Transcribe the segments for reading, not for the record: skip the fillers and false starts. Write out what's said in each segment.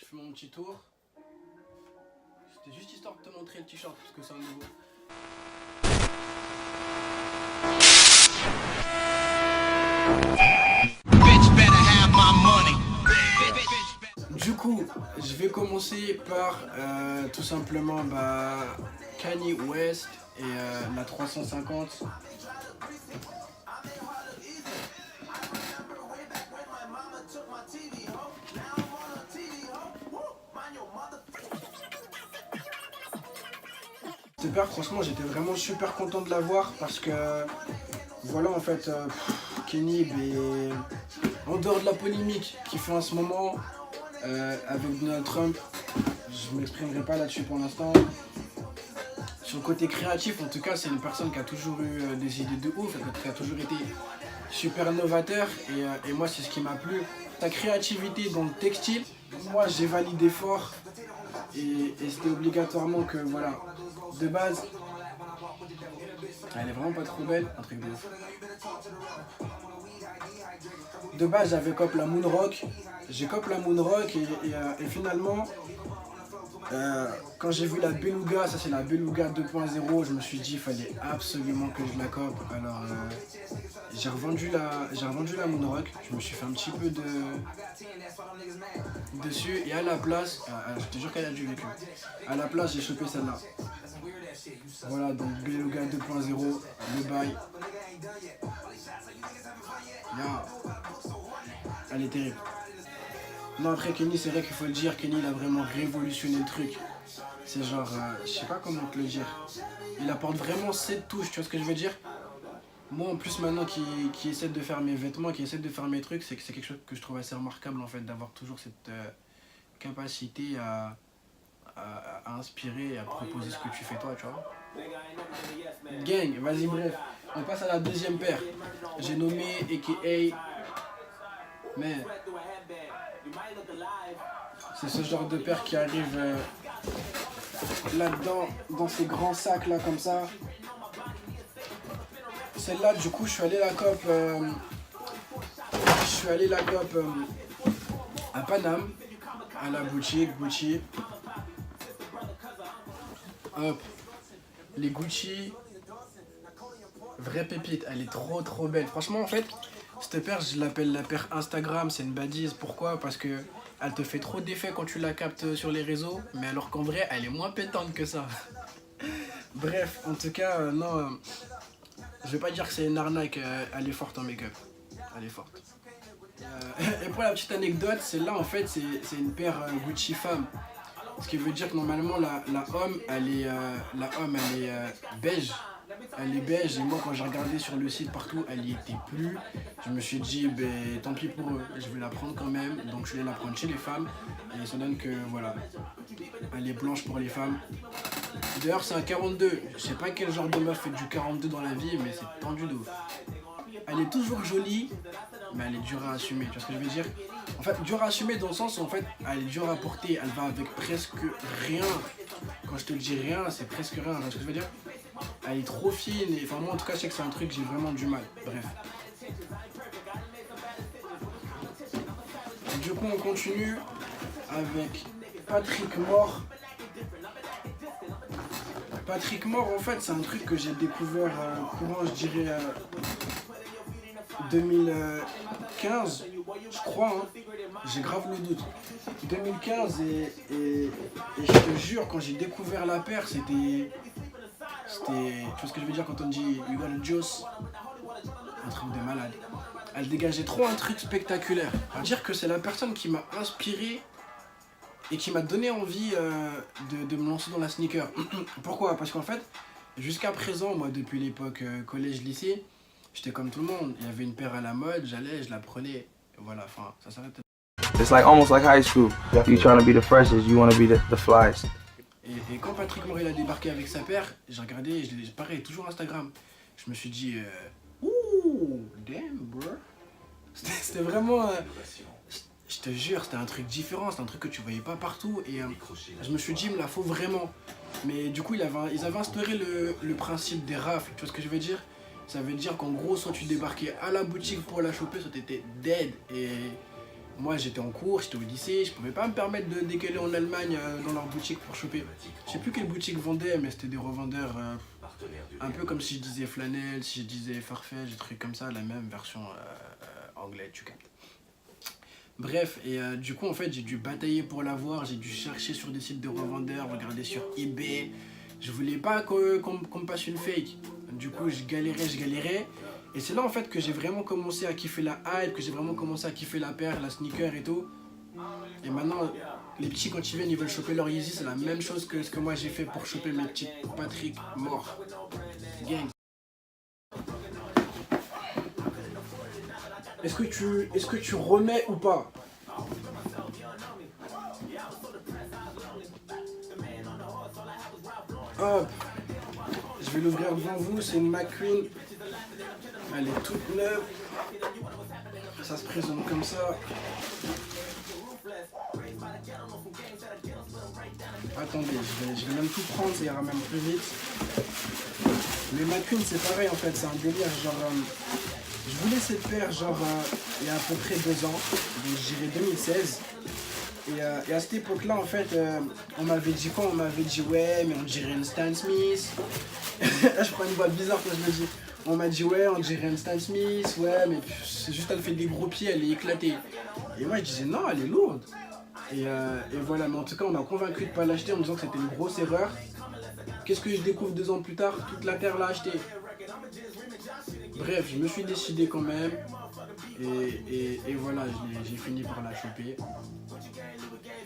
fais mon petit tour. C'était juste histoire de te montrer le t-shirt parce que c'est un nouveau. Du coup, je vais commencer par tout simplement Kanye West et la 350. Cette paire, franchement, j'étais vraiment super content de l'avoir parce que voilà, en fait, Kenny, en dehors de la polémique qu'il fait en ce moment avec Donald Trump, je ne m'exprimerai pas là-dessus pour l'instant. Sur le côté créatif, en tout cas, c'est une personne qui a toujours eu des idées de ouf, qui a toujours été super novateur et moi, c'est ce qui m'a plu. Sa créativité dans le textile, moi, j'ai validé fort et c'était obligatoirement que, voilà, de base, elle est vraiment pas trop belle, un truc de ouf. De base, j'avais cop la Moonrock, j'ai cop la Moonrock et finalement, quand j'ai vu la Beluga, ça c'est la Beluga 2.0, je me suis dit il fallait absolument que je la cope. Alors j'ai revendu la Moonrock, je me suis fait un petit peu dessus et à la place, je te jure qu'elle a du vécu. À la place j'ai chopé celle-là. Voilà, donc Beluga 2.0, le bail. Yeah. Elle est terrible. Non, après Kenny, c'est vrai qu'il faut le dire, Kenny il a vraiment révolutionné le truc. C'est genre, je sais pas comment te le dire. Il apporte vraiment cette touche, tu vois ce que je veux dire? Moi en plus maintenant qui essaie de faire mes vêtements, qui essaie de faire mes trucs, c'est quelque chose que je trouve assez remarquable en fait, d'avoir toujours cette capacité à inspirer et à proposer ce que tu fais toi, tu vois. Gang, vas-y bref, on passe à la deuxième paire. J'ai nommé a.k.a. Mais c'est ce genre de paire qui arrive là-dedans, dans ces grands sacs là comme ça. Celle-là, du coup, je suis allé la cop à Paname, à la boutique Gucci. Hop, les Gucci, vraie pépite, elle est trop belle. Franchement, en fait, cette paire, je l'appelle la paire Instagram, c'est une badise. Pourquoi? Parce que elle te fait trop d'effet quand tu la captes sur les réseaux, mais alors qu'en vrai, elle est moins pétante que ça. Bref, en tout cas, non, je vais pas dire que c'est une arnaque, elle est forte en make-up. Elle est forte. Et pour la petite anecdote, celle-là, en fait, c'est une paire Gucci femme. Ce qui veut dire que normalement, la homme, elle est beige. Elle est beige et moi quand j'ai regardé sur le site partout elle y était plus. Je me suis dit tant pis pour eux, je vais la prendre quand même. Donc je vais la prendre chez les femmes et ça donne que voilà, elle est blanche pour les femmes. D'ailleurs c'est un 42, je sais pas quel genre de meuf fait du 42 dans la vie mais c'est tendu de ouf. Elle est toujours jolie mais elle est dure à assumer, tu vois ce que je veux dire? En fait dure à assumer dans le sens où en fait elle est dure à porter, elle va avec presque rien. Quand je te le dis rien, c'est presque rien, tu vois ce que je veux dire? Elle est trop fine et enfin moi en tout cas je sais que c'est un truc j'ai vraiment du mal. Bref. Du coup on continue avec Patrick Moore. Patrick Moore en fait c'est un truc que j'ai découvert courant je dirais 2015 je crois hein. J'ai grave le doute. 2015 et je te jure quand j'ai découvert la paire c'était, tu vois ce que je veux dire quand on dit you got a juice, un truc de malade. Elle dégageait trop un truc spectaculaire. À dire que c'est la personne qui m'a inspiré et qui m'a donné envie de me lancer dans la sneaker. Pourquoi? Parce qu'en fait, jusqu'à présent, moi depuis l'époque collège-lycée, j'étais comme tout le monde. Il y avait une paire à la mode, j'allais, je la prenais. Voilà, enfin, ça s'arrête. It's like almost like high school. You trying to be the freshest, you want to be the flyest. Et quand Patrick Moore a débarqué avec sa paire, j'ai regardé, pareil, toujours Instagram. Je me suis dit, ouh, damn bro. C'était vraiment, je te jure, c'était un truc différent, c'était un truc que tu voyais pas partout. Et je me suis dit, il me la faut vraiment. Mais du coup, ils avaient instauré le principe des rafles, tu vois ce que je veux dire? Ça veut dire qu'en gros, soit tu débarquais à la boutique pour la choper, soit t'étais dead. Et Moi j'étais en cours, j'étais au lycée, je pouvais pas me permettre de décaler en Allemagne dans leur boutique pour choper. Je sais plus quelle boutique vendait, mais c'était des revendeurs un peu comme si je disais Flanelle, si je disais Farfetch, des trucs comme ça, la même version anglaise, tu captes. Bref, et du coup en fait j'ai dû batailler pour l'avoir, j'ai dû chercher sur des sites de revendeurs, regarder sur eBay. Je voulais pas qu'on me passe une fake. Du coup je galérais. Et c'est là en fait que j'ai vraiment commencé à kiffer la hype, que j'ai vraiment commencé à kiffer la paire, la sneaker et tout. Et maintenant, les petits quand ils viennent, ils veulent choper leur Yeezy, c'est la même chose que ce que moi j'ai fait pour choper mes petits Patrick morts. Gang. Est-ce que tu remets ou pas? Hop. Je vais l'ouvrir devant vous, c'est une McQueen. Elle est toute neuve. Ça se présente comme ça. Attendez, je vais même tout prendre, ça ira même plus vite. Les McQueen c'est pareil en fait, c'est un délire genre... je voulais cette paire genre il y a à peu près 2 ans, donc j'irai 2016. Et à cette époque-là, en fait, on m'avait dit quoi? On m'avait dit ouais, mais on dirait une Stan Smith. Là, je prends une voix bizarre quand je le dis. On m'a dit ouais, on dirait une Stan Smith, ouais, mais c'est juste elle fait des gros pieds, elle est éclatée. Et moi, je disais non, elle est lourde. Et voilà, mais en tout cas, on m'a convaincu de ne pas l'acheter en me disant que c'était une grosse erreur. Qu'est-ce que je découvre 2 ans plus tard? Toute la terre l'a acheté. Bref, je me suis décidé quand même. Et voilà, j'ai fini par la choper.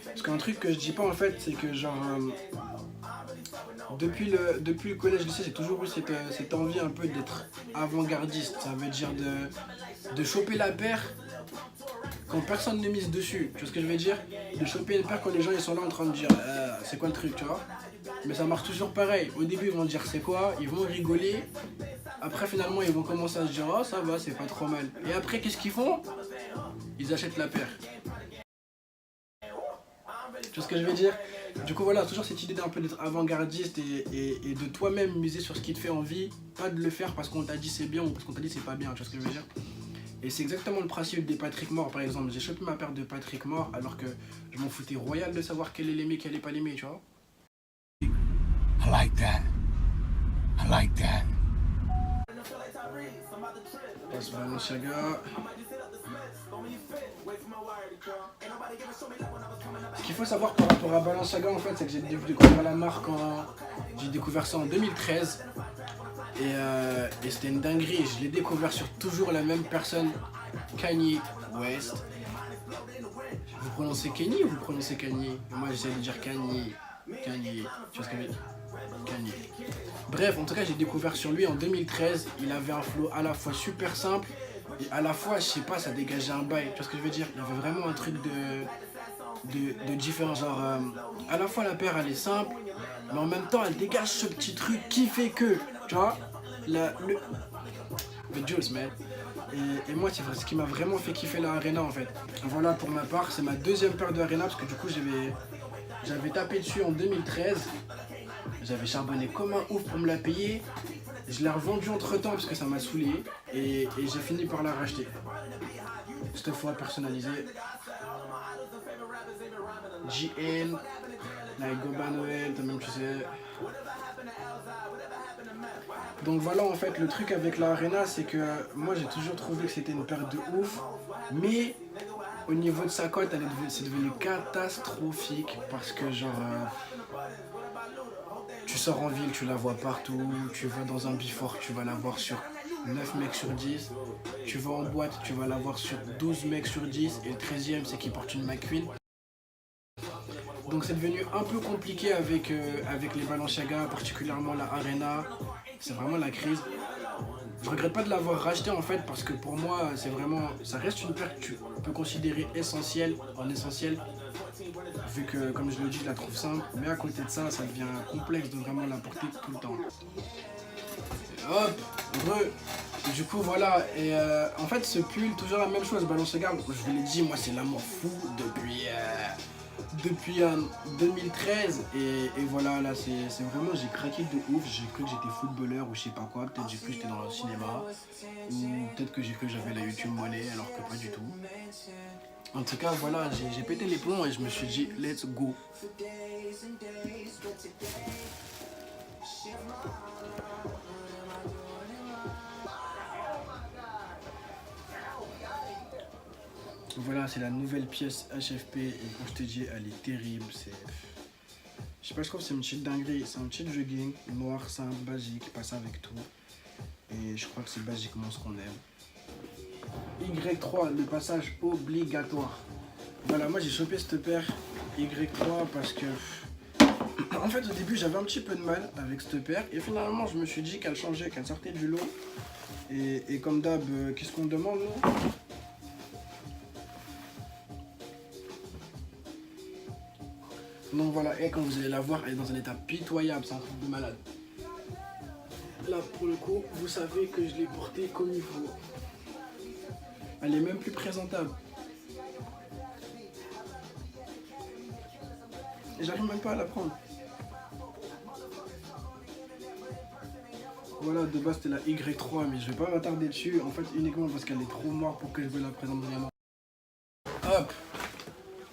Parce qu'un truc que je dis pas en fait, c'est que genre depuis le collège lycée, j'ai toujours eu cette envie un peu d'être avant-gardiste. Ça veut dire de choper la paire quand personne ne mise dessus. Tu vois ce que je veux dire? De choper une paire quand les gens ils sont là en train de dire c'est quoi le truc, tu vois? Mais ça marche toujours pareil. Au début ils vont dire c'est quoi, ils vont rigoler. Après finalement ils vont commencer à se dire oh ça va, c'est pas trop mal. Et après qu'est-ce qu'ils font? Ils achètent la paire. Tu vois ce que je veux dire? Du coup voilà, toujours cette idée d'un peu d'être avant-gardiste et de toi-même miser sur ce qui te fait envie, pas de le faire parce qu'on t'a dit c'est bien ou parce qu'on t'a dit c'est pas bien, tu vois ce que je veux dire? Et c'est exactement le principe des Patrick Mort par exemple. J'ai chopé ma paire de Patrick Mort alors que je m'en foutais royal de savoir quelle est l'aimée, quelle est pas l'aimée, tu vois? I like that. I like that. Passe Balenciaga. Ce qu'il faut savoir par rapport à Balenciaga en fait, c'est que j'ai découvert la marque j'ai découvert ça en 2013 et c'était une dinguerie. Je l'ai découvert sur toujours la même personne, Kanye West. Vous prononcez Kanye ou vous prononcez Kanye? Moi j'essaie de dire Kanye. Kanye, tu vois ce que je veux dire? Kanye. Bref, en tout cas j'ai découvert sur lui en 2013. Il avait un flow à la fois super simple et à la fois, je sais pas, ça dégageait un bail. Tu vois ce que je veux dire? Il y avait vraiment un truc de différent. Genre, à la fois la paire elle est simple, mais en même temps elle dégage ce petit truc qui fait que, tu vois, le Jules, man. Et moi, c'est ce qui m'a vraiment fait kiffer la Arena en fait. Voilà pour ma part, c'est ma deuxième paire de Arena parce que du coup j'avais tapé dessus en 2013. J'avais charbonné comme un ouf pour me la payer. Je l'ai revendue entre temps parce que ça m'a saoulé. Et j'ai fini par la racheter. Cette fois personnalisée. GN. Like Goba Noël, toi-même tu sais. Donc voilà en fait le truc avec la Arena, c'est que moi j'ai toujours trouvé que c'était une paire de ouf. Mais au niveau de sa cote, c'est devenu catastrophique parce que genre tu sors en ville, tu la vois partout, tu vas dans un before, tu vas la voir sur 9 mecs sur 10, tu vas en boîte, tu vas la voir sur 12 mecs sur 10 et le 13e c'est qu'il porte une McQueen. Donc c'est devenu un peu compliqué avec les Balenciaga, particulièrement la Arena, c'est vraiment la crise. Je regrette pas de l'avoir racheté en fait parce que pour moi c'est vraiment, ça reste une paire que tu peux considérer essentielle, vu que comme je le dis je la trouve simple, mais à côté de ça, ça devient complexe de vraiment la porter tout le temps. Et hop, du coup voilà, et en fait ce pull, toujours la même chose, Balenciaga, je vous l'ai dit, moi c'est l'amour fou depuis 2013 et voilà, là c'est vraiment, j'ai craqué de ouf, j'ai cru que j'étais footballeur ou je sais pas quoi, peut-être j'ai cru que j'étais dans le cinéma ou peut-être que j'ai cru que j'avais la YouTube monnaie alors que pas du tout. En tout cas, voilà, j'ai pété les plombs et je me suis dit, let's go. Voilà, c'est la nouvelle pièce HFP et comme je te dis, elle est terrible. Je sais pas, je trouve que c'est une petite dinguerie. C'est un petit jogging noir, simple, basique, passe avec tout. Et je crois que c'est basiquement ce qu'on aime. Y3, le passage obligatoire. Voilà, moi j'ai chopé cette paire Y3 parce que... En fait, au début, j'avais un petit peu de mal avec cette paire. Et finalement, je me suis dit qu'elle changeait, qu'elle sortait du lot. Et comme d'hab, qu'est-ce qu'on demande, nous? Donc voilà, et quand vous allez la voir, elle est dans un état pitoyable, c'est un truc de malade. Là, pour le coup, vous savez que je l'ai portée comme il faut. Elle est même plus présentable. Et j'arrive même pas à la prendre. Voilà, de base c'était la Y3, mais je vais pas m'attarder dessus, en fait uniquement parce qu'elle est trop noire pour que je me la présente vraiment. Hop!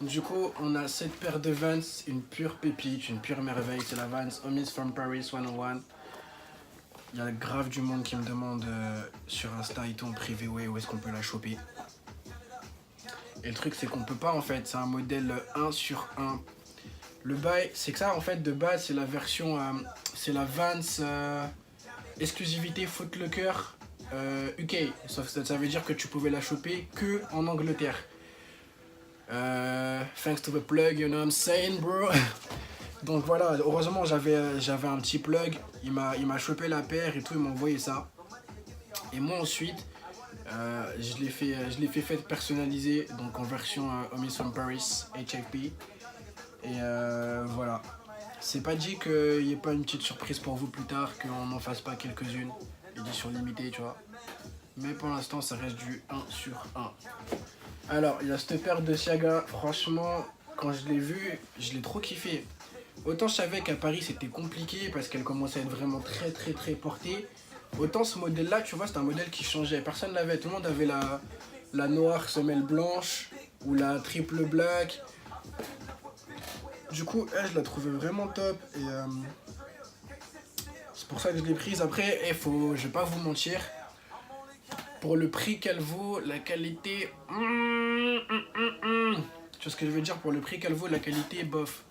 Du coup, on a cette paire de Vans, une pure pépite, une pure merveille, c'est la Vans Homies from Paris 101. Il y a grave du monde qui me demande sur Insta et tout en privé où est-ce qu'on peut la choper. Et le truc c'est qu'on peut pas en fait, c'est un modèle 1 sur 1. Le bail, c'est que ça en fait de base c'est la version, c'est la Vans exclusivité Footlocker UK. Sauf que ça veut dire que tu pouvais la choper que en Angleterre. Thanks to the plug, you know what I'm saying, bro. Donc voilà, heureusement j'avais un petit plug, il m'a chopé la paire et tout, il m'a envoyé ça. Et moi ensuite, je l'ai fait personnaliser, donc en version Homies from Paris, HFP. Et voilà. C'est pas dit qu'il n'y ait pas une petite surprise pour vous plus tard, qu'on n'en fasse pas quelques-unes, édition limitée, tu vois. Mais pour l'instant, ça reste du 1 sur 1. Alors, il y a cette paire de Siaga, franchement, quand je l'ai vue, je l'ai trop kiffé. Autant je savais qu'à Paris c'était compliqué parce qu'elle commençait à être vraiment très portée. Autant ce modèle là, tu vois, c'est un modèle qui changeait. Personne l'avait, tout le monde avait la noire semelle blanche ou la triple black. Du coup, elle, je la trouvais vraiment top et c'est pour ça que je l'ai prise. Après, je vais pas vous mentir, pour le prix qu'elle vaut, la qualité... Tu vois ce que je veux dire? Pour le prix qu'elle vaut, la qualité, bof.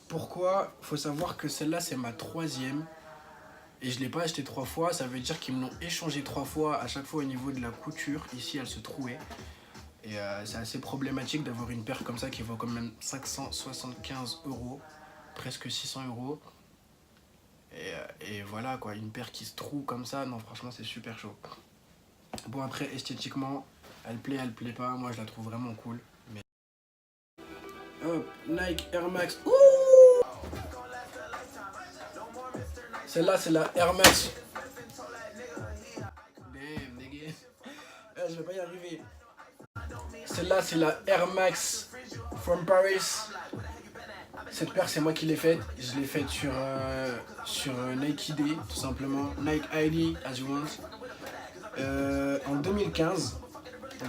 Pourquoi? Faut savoir que celle-là, c'est ma 3e. Et je l'ai pas acheté 3 fois. Ça veut dire qu'ils me l'ont échangé 3 fois. À chaque fois au niveau de la couture. Ici, elle se trouait. Et c'est assez problématique d'avoir une paire comme ça qui vaut quand même 575 €. Presque 600 €. Et voilà quoi, une paire qui se trouve comme ça. Non, franchement, c'est super chaud. Bon, après, esthétiquement, elle plaît pas. Moi, je la trouve vraiment cool. Mais... Hop, Nike Air Max. Ouh! Celle-là, c'est la Air Max. Damn, nigga. Je vais pas y arriver. Celle-là, c'est la Air Max from Paris. Cette paire, c'est moi qui l'ai faite. Je l'ai faite sur Nike ID, tout simplement. Nike ID, as you want. En 2015.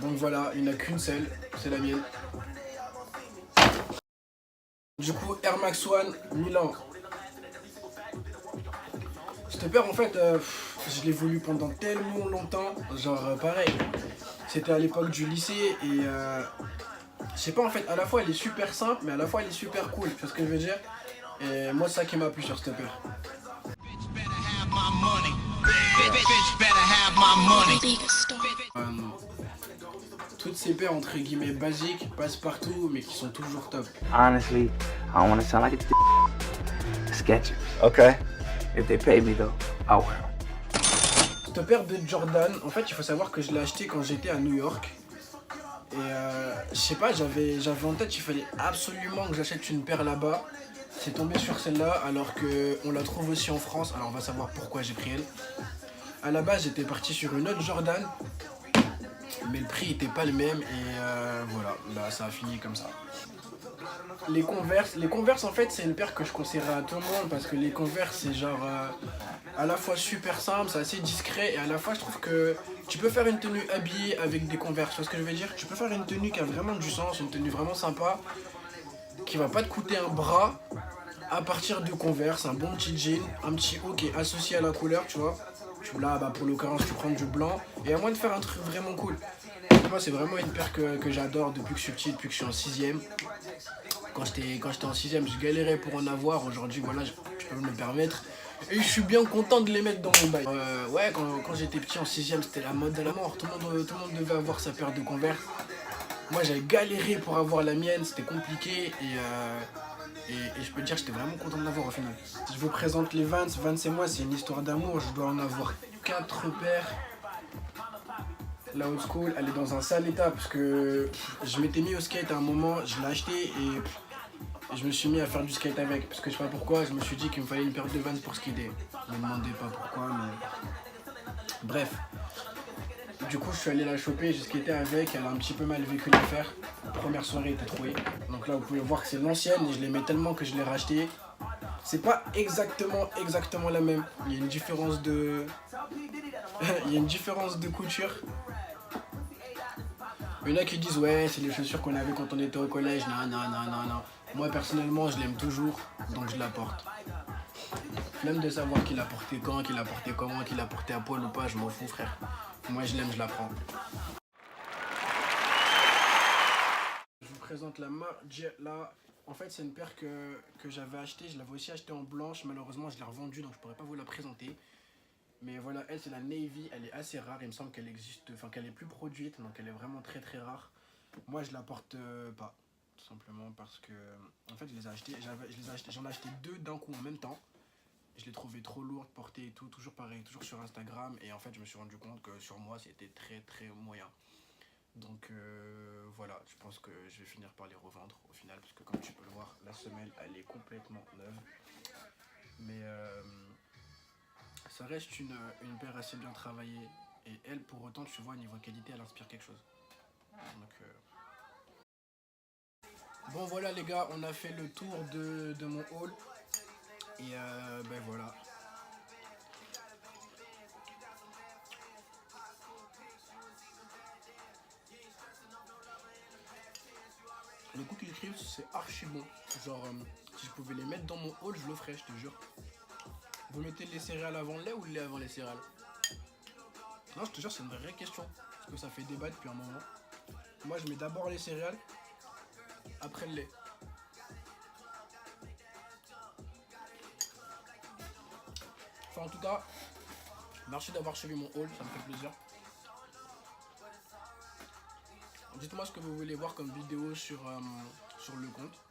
Donc voilà, il n'y en a qu'une seule. C'est la mienne. Du coup, Air Max One, Milan. Cette paire, en fait, je l'ai voulu pendant tellement longtemps. Genre, pareil. C'était à l'époque du lycée et je sais pas, en fait, à la fois elle est super simple, mais à la fois elle est super cool. Tu vois ce que je veux dire? Et moi, c'est ça qui m'a plu sur cette paire. Toutes ces paires entre guillemets basiques passent partout, mais qui sont toujours top. Honestly, I don't want to sound like a Skechers. Okay. If they pay me though, I'll wear them. Cette paire de Jordan, en fait, il faut savoir que je l'ai acheté quand j'étais à New York. Et je sais pas, j'avais en tête, il fallait absolument que j'achète une paire là-bas. C'est tombé sur celle-là, alors qu'on la trouve aussi en France. Alors on va savoir pourquoi j'ai pris elle. À la base, j'étais parti sur une autre Jordan, mais le prix était pas le même. Et voilà, bah, ça a fini comme ça. Les Converse en fait c'est une paire que je conseillerais à tout le monde parce que les Converse c'est genre à la fois super simple, c'est assez discret et à la fois je trouve que tu peux faire une tenue habillée avec des Converse, tu vois ce que je veux dire? Tu peux faire une tenue qui a vraiment du sens, une tenue vraiment sympa, qui va pas te coûter un bras à partir de Converse, un bon petit jean, un petit haut qui est associé à la couleur, tu vois. Là bah pour l'occurrence tu prends du blanc et à moins de faire un truc vraiment cool. Moi c'est vraiment une paire que j'adore depuis que je suis petit, depuis que je suis en 6ème. Quand j'étais en 6ème, je galérais pour en avoir. Aujourd'hui, voilà, je peux me le permettre. Et je suis bien content de les mettre dans mon bail. Ouais, quand j'étais petit en 6ème, c'était la mode de la mort. Tout le monde devait avoir sa paire de Converse. Moi, j'avais galéré pour avoir la mienne. C'était compliqué. Et je peux te dire que j'étais vraiment content de l'avoir au final. Je vous présente les Vans. Vans et moi, c'est une histoire d'amour. Je dois en avoir 4 paires. La old school, elle est dans un sale état parce que je m'étais mis au skate à un moment, je l'ai acheté et je me suis mis à faire du skate avec. Parce que je sais pas pourquoi, je me suis dit qu'il me fallait une paire de Vans pour skater. Ne me demandez pas pourquoi, mais. Bref. Du coup, je suis allé la choper, j'ai skaté avec, elle a un petit peu mal vécu l'affaire. La première soirée était trouée. Donc là, vous pouvez voir que c'est l'ancienne et je l'aimais tellement que je l'ai racheté. C'est pas exactement la même. Il y a une différence de. Il y a une différence de couture. Il y en a qui disent ouais c'est les chaussures qu'on avait quand on était au collège, non. Moi personnellement je l'aime toujours, donc je la porte. Flemme de savoir qui l'a porté quand, qui l'a porté comment, qui l'a porté à poil ou pas, je m'en fous frère. Moi je l'aime, je la prends. Je vous présente la Margiela. En fait c'est une paire que j'avais achetée, je l'avais aussi achetée en blanche, malheureusement je l'ai revendue donc je pourrais pas vous la présenter. Mais voilà, elle c'est la Navy, elle est assez rare, il me semble qu'elle existe, enfin qu'elle est plus produite, donc elle est vraiment très très rare. Moi je la porte pas, tout simplement parce que en fait je les ai achetés, j'en ai acheté 2 d'un coup en même temps. Je les trouvais trop lourdes, portées et tout, toujours pareil, toujours sur Instagram. Et en fait je me suis rendu compte que sur moi c'était très très moyen. Donc voilà, je pense que je vais finir par les revendre au final, parce que comme tu peux le voir, la semelle elle est complètement neuve. Mais ça reste une paire assez bien travaillée. Et elle, pour autant, tu vois, niveau qualité, elle inspire quelque chose. Donc, bon, voilà, les gars, on a fait le tour de mon haul. Et ben voilà. Le Cookie Crisp, c'est archi bon. Genre, si je pouvais les mettre dans mon haul, je le ferais, je te jure. Vous mettez les céréales avant le lait ou le lait avant les céréales? Non, je te jure, c'est une vraie question. Parce que ça fait débat depuis un moment. Moi, je mets d'abord les céréales, après le lait. Enfin, en tout cas, merci d'avoir suivi mon haul, ça me fait plaisir. Dites-moi ce que vous voulez voir comme vidéo sur le compte.